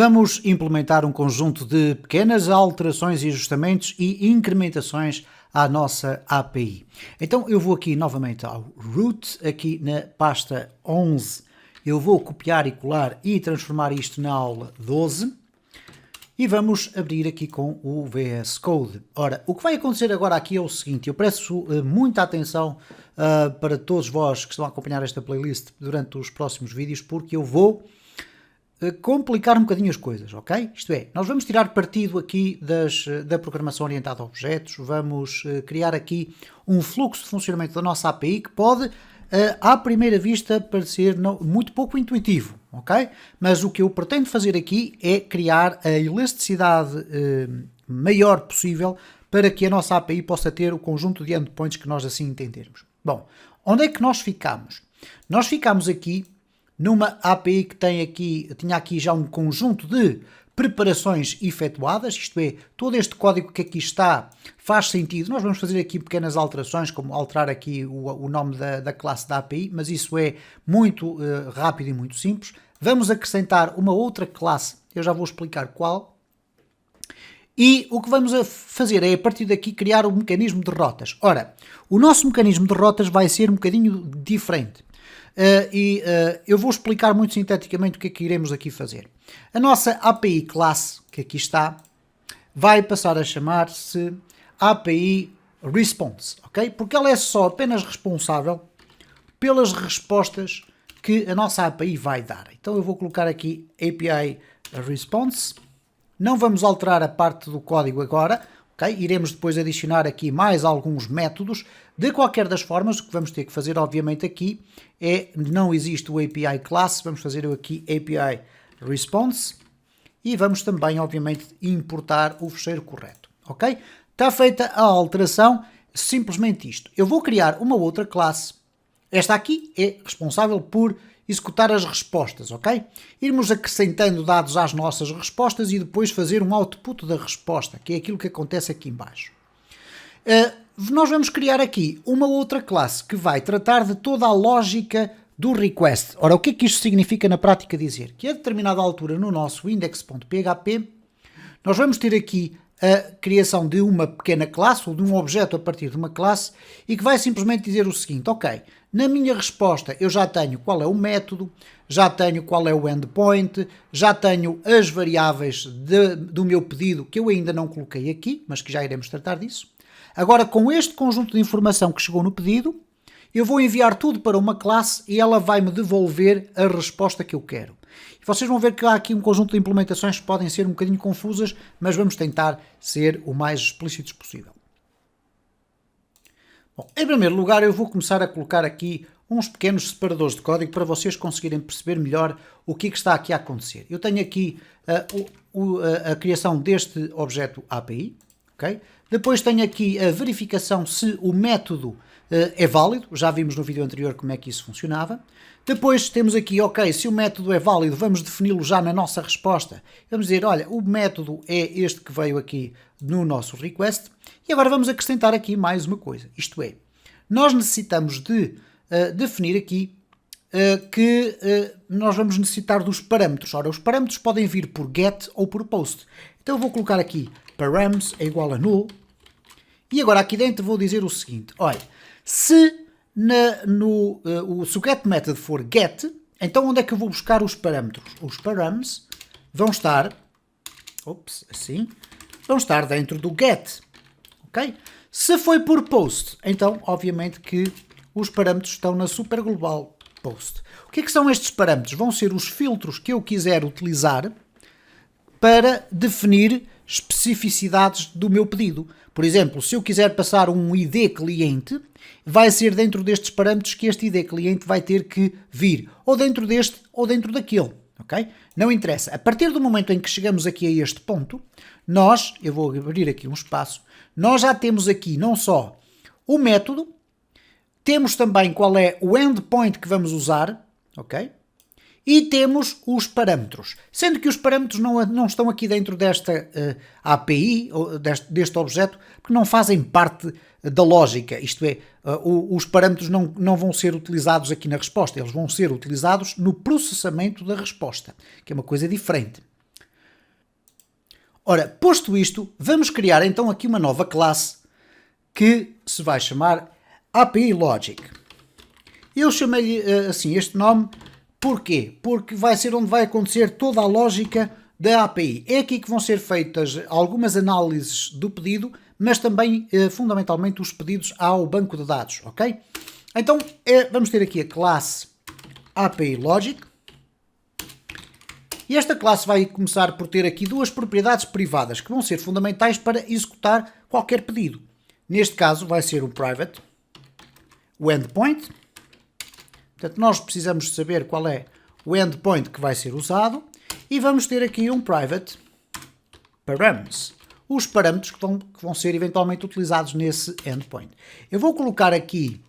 vamos implementar um conjunto de pequenas alterações e ajustamentos e incrementações à nossa API. Então eu vou aqui novamente ao root, aqui na pasta 11, eu vou copiar e colar e transformar isto na aula 12 e vamos abrir aqui com o VS Code. Ora, o que vai acontecer agora aqui é o seguinte, eu peço muita atenção para todos vós que estão a acompanhar esta playlist durante os próximos vídeos, porque eu vou complicar um bocadinho as coisas, ok? Isto é, nós vamos tirar partido aqui da programação orientada a objetos, vamos criar aqui um fluxo de funcionamento da nossa API que pode, à primeira vista, parecer muito pouco intuitivo, ok? Mas o que eu pretendo fazer aqui é criar a elasticidade maior possível para que a nossa API possa ter o conjunto de endpoints que nós assim entendermos. Bom, onde é que nós ficamos? Nós ficamos aqui numa API que tinha aqui já um conjunto de preparações efetuadas, isto é, todo este código que aqui está faz sentido. Nós vamos fazer aqui pequenas alterações, como alterar aqui o nome da classe da API, mas isso é muito rápido e muito simples. Vamos acrescentar uma outra classe, eu já vou explicar qual. E o que vamos fazer é, a partir daqui, criar um mecanismo de rotas. Ora, o nosso mecanismo de rotas vai ser um bocadinho diferente. Eu vou explicar muito sinteticamente o que é que iremos aqui fazer. A nossa API classe, que aqui está, vai passar a chamar-se API Response, ok? Porque ela é só apenas responsável pelas respostas que a nossa API vai dar. Então eu vou colocar aqui API Response. Não vamos alterar a parte do código agora, ok? Iremos depois adicionar aqui mais alguns métodos. De qualquer das formas, o que vamos ter que fazer, obviamente, aqui é, não existe o API class, vamos fazer aqui API Response e vamos também, obviamente, importar o fecheiro correto, ok? Está feita a alteração, simplesmente isto. Eu vou criar uma outra classe. Esta aqui é responsável por executar as respostas, ok? Irmos acrescentando dados às nossas respostas e depois fazer um output da resposta, que é aquilo que acontece aqui em baixo. Nós vamos criar aqui uma outra classe que vai tratar de toda a lógica do request. Ora, o que é que isto significa na prática dizer? Que a determinada altura no nosso index.php nós vamos ter aqui a criação de uma pequena classe ou de um objeto a partir de uma classe e que vai simplesmente dizer o seguinte, ok, na minha resposta eu já tenho qual é o método, já tenho qual é o endpoint, já tenho as variáveis do meu pedido que eu ainda não coloquei aqui, mas que já iremos tratar disso. Agora, com este conjunto de informação que chegou no pedido, eu vou enviar tudo para uma classe e ela vai-me devolver a resposta que eu quero. E vocês vão ver que há aqui um conjunto de implementações que podem ser um bocadinho confusas, mas vamos tentar ser o mais explícitos possível. Bom, em primeiro lugar, eu vou começar a colocar aqui uns pequenos separadores de código para vocês conseguirem perceber melhor o que está aqui a acontecer. Eu tenho aqui a criação deste objeto API, ok? Depois tenho aqui a verificação se o método é válido, já vimos no vídeo anterior como é que isso funcionava. Depois temos aqui, ok, se o método é válido, vamos defini-lo já na nossa resposta. Vamos dizer, olha, o método é este que veio aqui no nosso request. E agora vamos acrescentar aqui mais uma coisa, isto é, nós necessitamos de definir aqui que nós vamos necessitar dos parâmetros. Ora, os parâmetros podem vir por get ou por post. Então eu vou colocar aqui params é igual a null. E agora aqui dentro vou dizer o seguinte, olha, se o get method for get, então onde é que eu vou buscar os parâmetros? Os params vão estar, vão estar dentro do get, ok? Se foi por post, então obviamente que os parâmetros estão na super global post. O que é que são estes parâmetros? Vão ser os filtros que eu quiser utilizar para definir especificidades do meu pedido. Por exemplo, se eu quiser passar um ID cliente, vai ser dentro destes parâmetros que este ID cliente vai ter que vir, ou dentro deste ou dentro daquele, ok? Não interessa. A partir do momento em que chegamos aqui a este ponto, eu vou abrir aqui um espaço, nós já temos aqui não só o método, temos também qual é o endpoint que vamos usar, ok? E temos os parâmetros, sendo que os parâmetros não estão aqui dentro desta API, ou deste objeto, porque não fazem parte da lógica, isto é, os parâmetros não vão ser utilizados aqui na resposta, eles vão ser utilizados no processamento da resposta, que é uma coisa diferente. Ora, posto isto, vamos criar então aqui uma nova classe que se vai chamar API Logic. Eu chamei-lhe assim este nome, porquê? Porque vai ser onde vai acontecer toda a lógica da API. É aqui que vão ser feitas algumas análises do pedido, mas também fundamentalmente os pedidos ao banco de dados, ok? Então vamos ter aqui a classe API Logic. E esta classe vai começar por ter aqui duas propriedades privadas que vão ser fundamentais para executar qualquer pedido. Neste caso vai ser o private, o endpoint. Portanto, nós precisamos saber qual é o endpoint que vai ser usado e vamos ter aqui um private params, os parâmetros que vão ser eventualmente utilizados nesse endpoint. Eu vou colocar aqui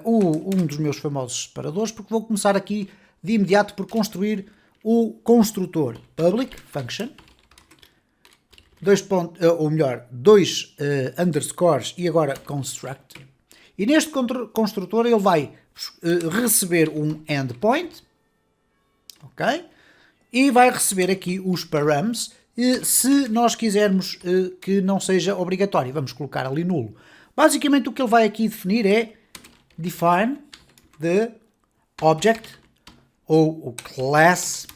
um dos meus famosos separadores porque vou começar aqui de imediato por construir o construtor public function, dois underscores e agora construct. E neste construtor ele vai receber um endpoint, ok? E vai receber aqui os params, se nós quisermos que não seja obrigatório, vamos colocar ali nulo. Basicamente o que ele vai aqui definir é define the object ou o class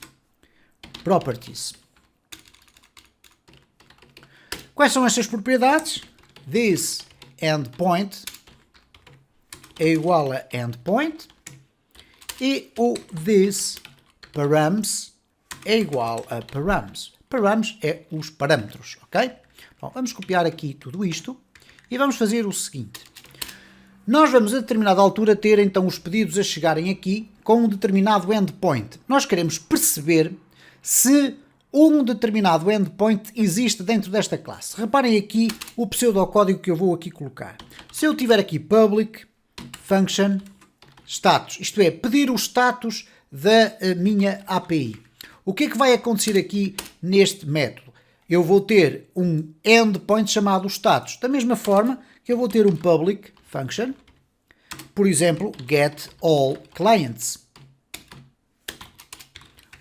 properties. Quais são estas propriedades? This endpoint é igual a endpoint e o this params é igual a params. Params é os parâmetros, ok? Bom, vamos copiar aqui tudo isto e vamos fazer o seguinte. Nós vamos a determinada altura ter então os pedidos a chegarem aqui com um determinado endpoint. Nós queremos perceber se um determinado endpoint existe dentro desta classe. Reparem aqui o pseudocódigo que eu vou aqui colocar. Se eu tiver aqui public function status, isto é, pedir o status da minha API. O que é que vai acontecer aqui neste método? Eu vou ter um endpoint chamado status, da mesma forma que eu vou ter um public function, por exemplo, get all clients.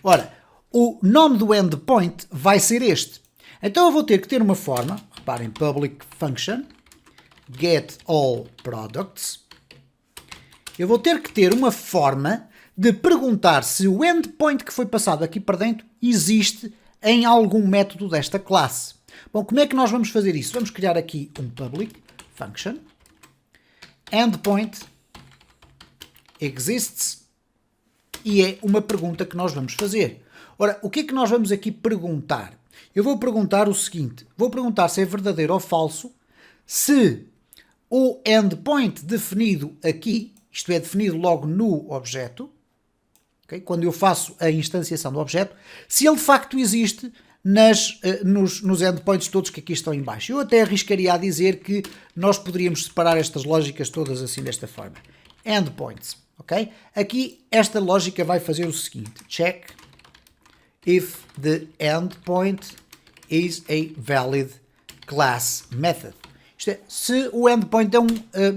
Ora, o nome do endpoint vai ser este. Então eu vou ter que ter uma forma, reparem, public function, get all products. Eu vou ter que ter uma forma de perguntar se o endpoint que foi passado aqui para dentro existe em algum método desta classe. Bom, como é que nós vamos fazer isso? Vamos criar aqui um public function, endpoint exists, e é uma pergunta que nós vamos fazer. Ora, o que é que nós vamos aqui perguntar? Eu vou perguntar o seguinte, vou perguntar se é verdadeiro ou falso, se o endpoint definido aqui, isto é, definido logo no objeto, okay? Quando eu faço a instanciação do objeto, se ele de facto existe nos endpoints todos que aqui estão em baixo. Eu até arriscaria a dizer que nós poderíamos separar estas lógicas todas assim desta forma. Endpoints, ok? Aqui esta lógica vai fazer o seguinte, check if the endpoint is a valid class method. Isto é, se o endpoint é um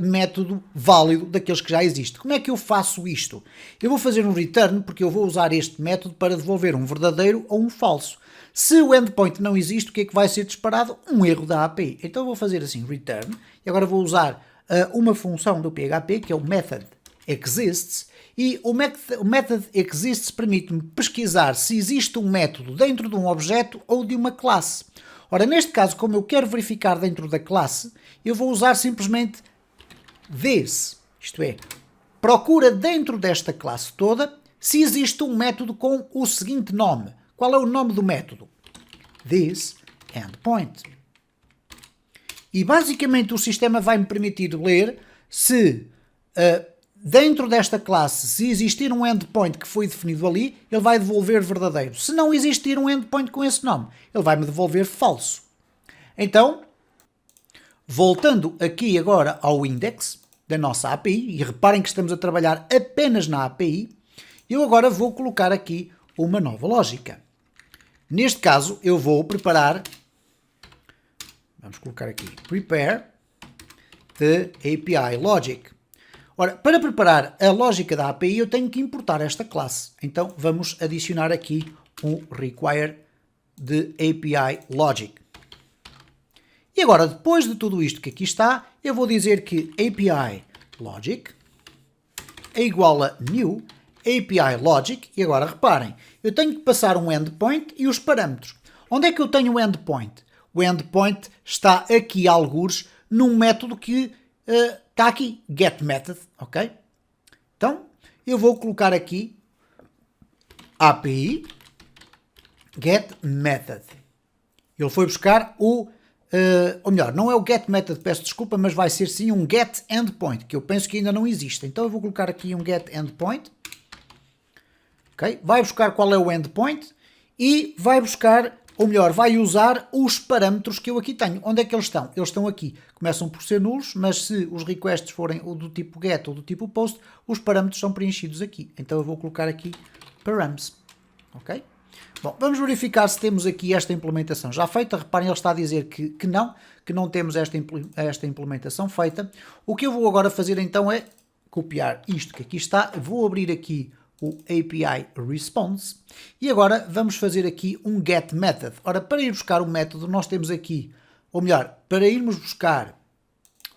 método válido daqueles que já existem. Como é que eu faço isto? Eu vou fazer um return porque eu vou usar este método para devolver um verdadeiro ou um falso. Se o endpoint não existe, o que é que vai ser disparado? Um erro da API. Então eu vou fazer assim, return, e agora vou usar uma função do PHP, que é o method exists, e o method exists permite-me pesquisar se existe um método dentro de um objeto ou de uma classe. Ora, neste caso, como eu quero verificar dentro da classe, eu vou usar simplesmente this, isto é, procura dentro desta classe toda se existe um método com o seguinte nome. Qual é o nome do método? This endpoint. E basicamente o sistema vai me permitir ler se dentro desta classe, se existir um endpoint que foi definido ali, ele vai devolver verdadeiro. Se não existir um endpoint com esse nome, ele vai me devolver falso. Então, voltando aqui agora ao index da nossa API, e reparem que estamos a trabalhar apenas na API, eu agora vou colocar aqui uma nova lógica. Neste caso, eu vou preparar, vamos colocar aqui, prepare the API logic. Ora, para preparar a lógica da API, eu tenho que importar esta classe. Então, vamos adicionar aqui um require de API Logic. E agora, depois de tudo isto que aqui está, eu vou dizer que API Logic é igual a new API Logic. E agora, reparem, eu tenho que passar um endpoint e os parâmetros. Onde é que eu tenho o endpoint? O endpoint está aqui, algures, num método que está aqui, getMethod, ok? Então, eu vou colocar aqui API getMethod. Ele foi buscar o, ou melhor, não é o getMethod, peço desculpa, mas vai ser sim um getEndpoint, que eu penso que ainda não existe. Então eu vou colocar aqui um getEndpoint. Okay? Vai buscar qual é o endpoint e vai buscar, ou melhor, vai usar os parâmetros que eu aqui tenho. Onde é que eles estão? Eles estão aqui. Começam por ser nulos, mas se os requests forem ou do tipo get ou do tipo post, os parâmetros são preenchidos aqui. Então eu vou colocar aqui params. Ok? Bom, vamos verificar se temos aqui esta implementação já feita. Reparem, ele está a dizer que não temos esta implementação feita. O que eu vou agora fazer então é copiar isto que aqui está. Vou abrir aqui o API Response e agora vamos fazer aqui um getMethod. Ora, para ir buscar o método, nós temos aqui, ou melhor, para irmos buscar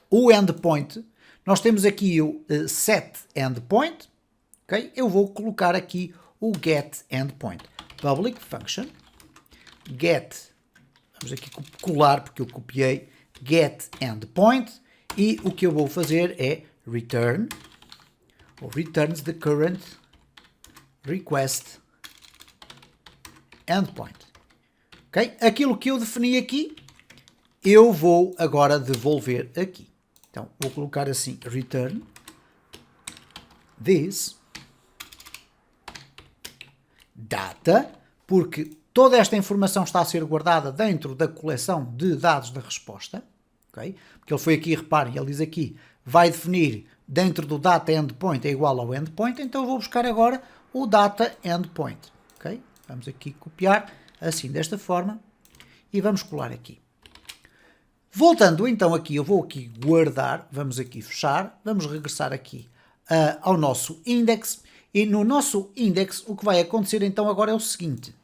o endpoint, nós temos aqui o setEndpoint. Okay? Eu vou colocar aqui o getEndpoint. Public function get, vamos aqui colar porque eu copiei, getEndpoint, e o que eu vou fazer é return, ou returns the current request endpoint. Ok? Aquilo que eu defini aqui, eu vou agora devolver aqui. Então, vou colocar assim, return this data, porque toda esta informação está a ser guardada dentro da coleção de dados da resposta. Okay? Porque ele foi aqui, reparem, ele diz aqui, vai definir dentro do data endpoint é igual ao endpoint, então eu vou buscar agora o data endpoint. Okay? Vamos aqui copiar assim desta forma e vamos colar aqui. Voltando então aqui, eu vou aqui guardar, vamos aqui fechar, vamos regressar aqui ao nosso index, e no nosso index o que vai acontecer então agora é o seguinte.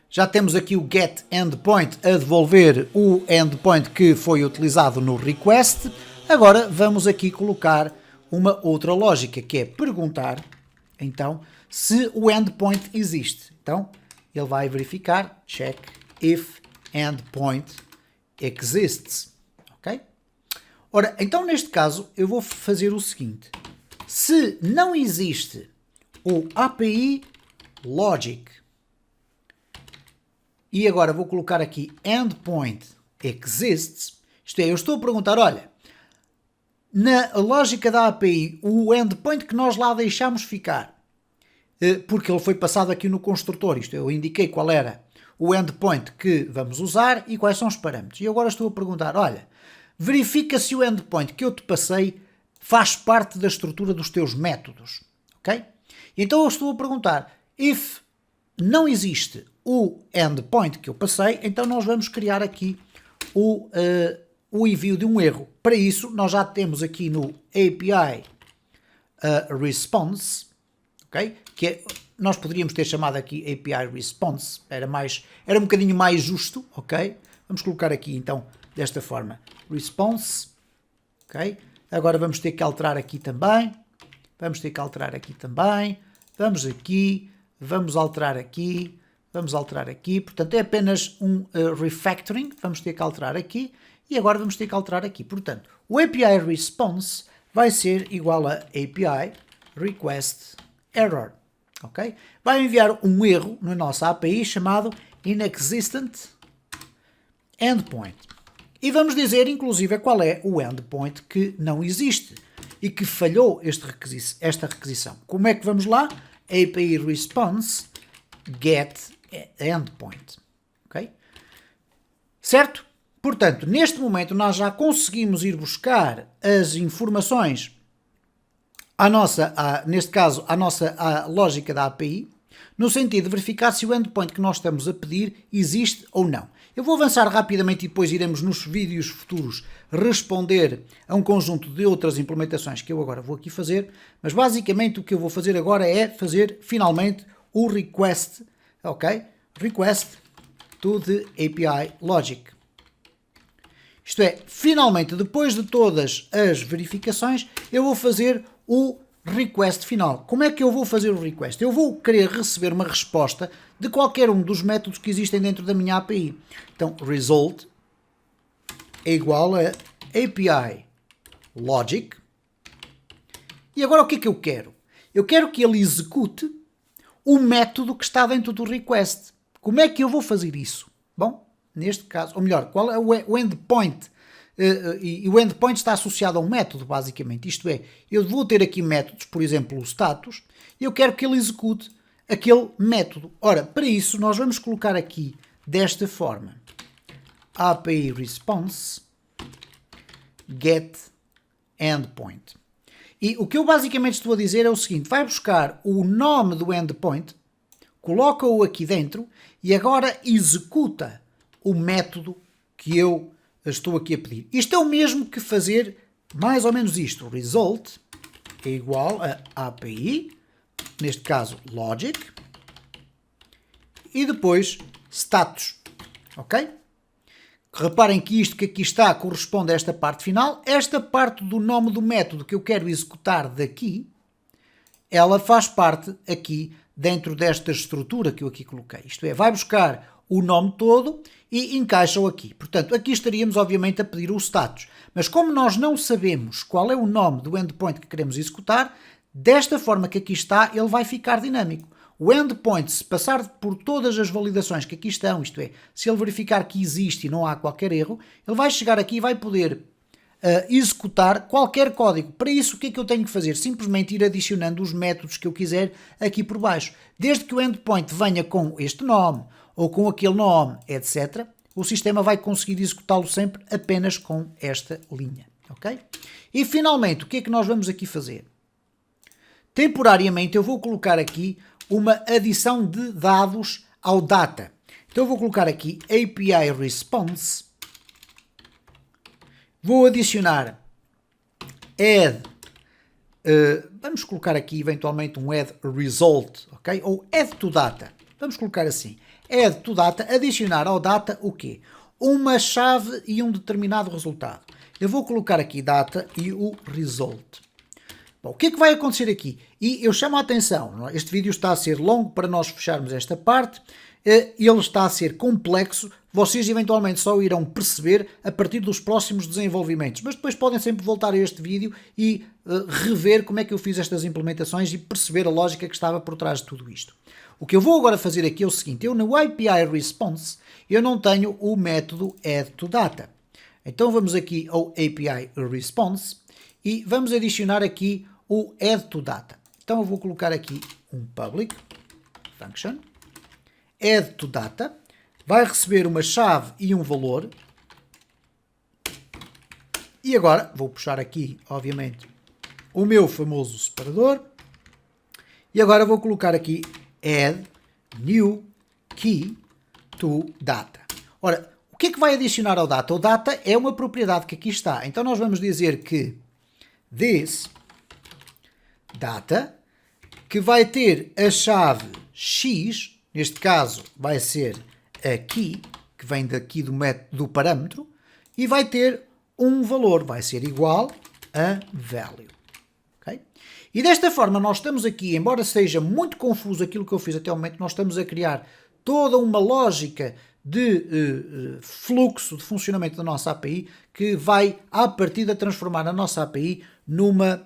Já temos aqui o getEndpoint a devolver o endpoint que foi utilizado no request. Agora vamos aqui colocar uma outra lógica, que é perguntar então se o endpoint existe. Então ele vai verificar, check if endpoint exists. Ok? Ora, então neste caso eu vou fazer o seguinte. Se não existe o API Logic, e agora vou colocar aqui endpoint exists, isto é, eu estou a perguntar, olha, na lógica da API, o endpoint que nós lá deixamos ficar, porque ele foi passado aqui no construtor, isto eu indiquei qual era o endpoint que vamos usar e quais são os parâmetros. E agora estou a perguntar, olha, verifica se o endpoint que eu te passei faz parte da estrutura dos teus métodos, ok? Então eu estou a perguntar, if não existe o endpoint que eu passei, então nós vamos criar aqui o envio de um erro. Para isso, nós já temos aqui no API Response, ok? Que é, nós poderíamos ter chamado aqui API Response, era um bocadinho mais justo, ok? Vamos colocar aqui então desta forma, Response, ok? Agora vamos ter que alterar aqui também, vamos aqui, vamos alterar aqui, portanto é apenas um refactoring, vamos ter que alterar aqui, e agora vamos ter que alterar aqui. Portanto, o API Response vai ser igual a API Request Error, ok? Vai enviar um erro na nossa API chamado Inexistent Endpoint. E vamos dizer, inclusive, qual é o endpoint que não existe e que falhou esta requisição. Como é que vamos lá? API Response Get Endpoint. Okay? Certo? Portanto, neste momento nós já conseguimos ir buscar as informações neste caso, à nossa lógica da API, no sentido de verificar se o endpoint que nós estamos a pedir existe ou não. Eu vou avançar rapidamente e depois iremos nos vídeos futuros responder a um conjunto de outras implementações que eu agora vou aqui fazer, mas basicamente o que eu vou fazer agora é fazer finalmente o request, ok? Request to the API logic. Isto é, finalmente, depois de todas as verificações, eu vou fazer o request final. Como é que eu vou fazer o request? Eu vou querer receber uma resposta de qualquer um dos métodos que existem dentro da minha API. Então, result é igual a API logic. E agora o que é que eu quero? Eu quero que ele execute o método que está dentro do request. Como é que eu vou fazer isso? Bom, neste caso, ou melhor, qual é o endpoint? E o endpoint está associado a um método, basicamente. Isto é, eu vou ter aqui métodos, por exemplo, o status, e eu quero que ele execute aquele método. Ora, para isso, nós vamos colocar aqui desta forma. API response get endpoint. E o que eu basicamente estou a dizer é o seguinte, vai buscar o nome do endpoint, coloca-o aqui dentro e agora executa o método que eu estou aqui a pedir. Isto é o mesmo que fazer mais ou menos isto. Result é igual a API, neste caso logic, e depois status. Ok? Reparem que isto que aqui está corresponde a esta parte final. Esta parte do nome do método que eu quero executar daqui, ela faz parte aqui dentro desta estrutura que eu aqui coloquei. Isto é, vai buscar o nome todo e encaixa-o aqui. Portanto, aqui estaríamos obviamente a pedir o status. Mas como nós não sabemos qual é o nome do endpoint que queremos executar, desta forma que aqui está, ele vai ficar dinâmico. O endpoint, se passar por todas as validações que aqui estão, isto é, se ele verificar que existe e não há qualquer erro, ele vai chegar aqui e vai poder executar qualquer código. Para isso, o que é que eu tenho que fazer? Simplesmente ir adicionando os métodos que eu quiser aqui por baixo. Desde que o endpoint venha com este nome ou com aquele nome, etc., o sistema vai conseguir executá-lo sempre apenas com esta linha. Ok? E finalmente, o que é que nós vamos aqui fazer? Temporariamente, eu vou colocar aqui uma adição de dados ao data. Então eu vou colocar aqui API response, vou adicionar add, vamos colocar aqui eventualmente um add result, ok? Ou add to data, vamos colocar assim, add to data, adicionar ao data o quê? Uma chave e um determinado resultado. Eu vou colocar aqui data e o result. Bom, o que é que vai acontecer aqui? E eu chamo a atenção, este vídeo está a ser longo para nós fecharmos esta parte, ele está a ser complexo, vocês eventualmente só irão perceber a partir dos próximos desenvolvimentos, mas depois podem sempre voltar a este vídeo e rever como é que eu fiz estas implementações e perceber a lógica que estava por trás de tudo isto. O que eu vou agora fazer aqui é o seguinte, eu no API response, eu não tenho o método addToData. Então vamos aqui ao API response, e vamos adicionar aqui o addToData. Então eu vou colocar aqui um public function, addToData, vai receber uma chave e um valor, e agora vou puxar aqui, obviamente, o meu famoso separador, e agora vou colocar aqui add new key to data. Ora, o que é que vai adicionar ao data? O data é uma propriedade que aqui está, então nós vamos dizer que this data, que vai ter a chave x, neste caso vai ser a key, que vem daqui do parâmetro, e vai ter um valor, vai ser igual a value. Okay? E desta forma nós estamos aqui, embora seja muito confuso aquilo que eu fiz até o momento, nós estamos a criar toda uma lógica de fluxo de funcionamento da nossa API que vai, à partida, transformar a nossa API numa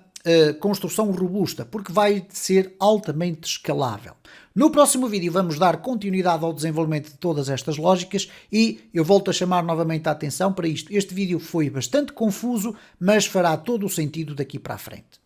construção robusta, porque vai ser altamente escalável. No próximo vídeo vamos dar continuidade ao desenvolvimento de todas estas lógicas e eu volto a chamar novamente a atenção para isto. Este vídeo foi bastante confuso, mas fará todo o sentido daqui para a frente.